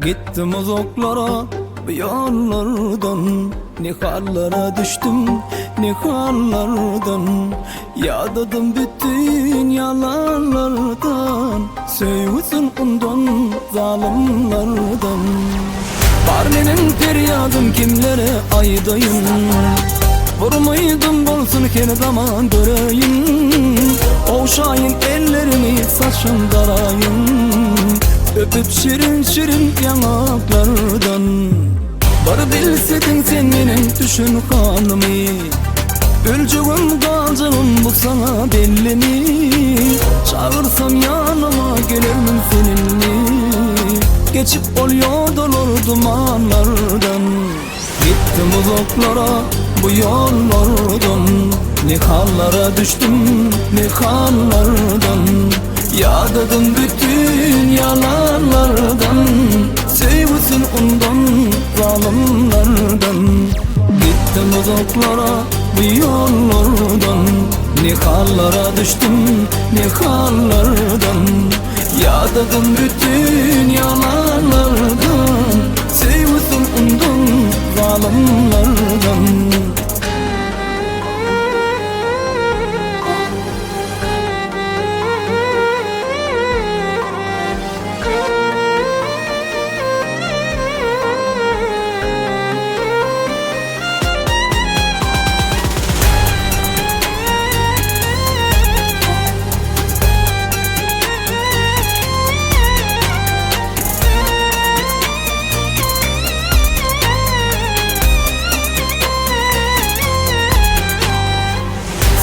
Gittim uzaklara bu yollardan, ne hallere düştüm ne hallardan. Yadadım bütün yalanlardan, söğüsün ondan zalimlerden. Var benim feryadım kimlere aydayım, vurmaydım bolsun her zaman göreyim. Oşayın ellerimi saçın darayın, öpüp şirin şirin yanaklardan. Var bilsedin sen benim düşün hanımı, ölçüğüm kalcağım bu sana belli mi? Çağırsam yanıma gelirmin seninle, geçip oluyor dolur dumanlardan. Gittim uzaklara bu yollardan, ne hallara düştüm ne hallardan. Yadadım bütün yalanlardan, sevsin ondan zalimlerden. Gittim uzaklara bu yollardan, ne hallara düştüm ne hallardan. Yadadım bütün yalanlardan, sevsin ondan zalimlerden.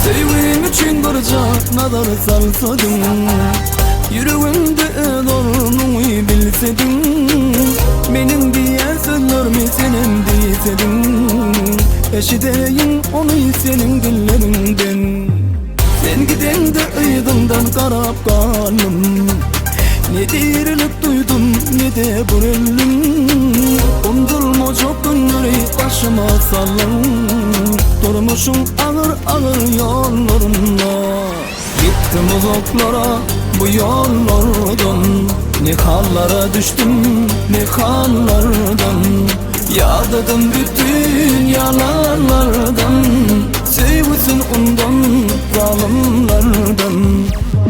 Sevgim için baracak nadar salsadım, yüreğimde doğruluğu bilsedim. Benim diye sözlerimi senin diyesedin, eşideyim onu senin dillerinden. Sen giden de ıydımdan karab kalım, ne dirilik duydum ne de burellim. Undurma çok günleri başıma sallam, durmuşum ağır ağır yollarımla. Gittim uzaklara bu yollardan, ne hallara düştüm ne hallardan. Yadadım bütün yalanlardan, sevsin ondan zalimlerden.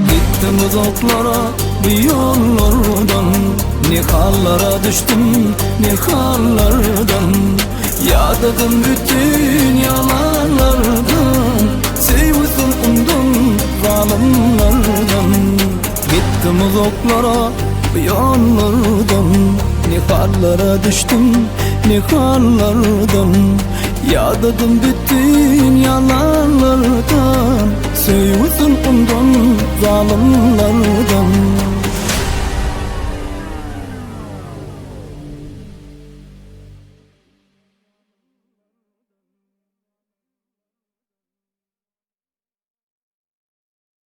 Gittim uzaklara bu yollardan, ne hallara düştüm ne hallardan. Yadadım bütün yalanlardan, sevsin ondan zalimlerden. Gittim uzaklara bu yollardan, ne hallara düştüm ne hallardan. Yadadım bütün yalanlardan, sevsin ondan zalimlerden.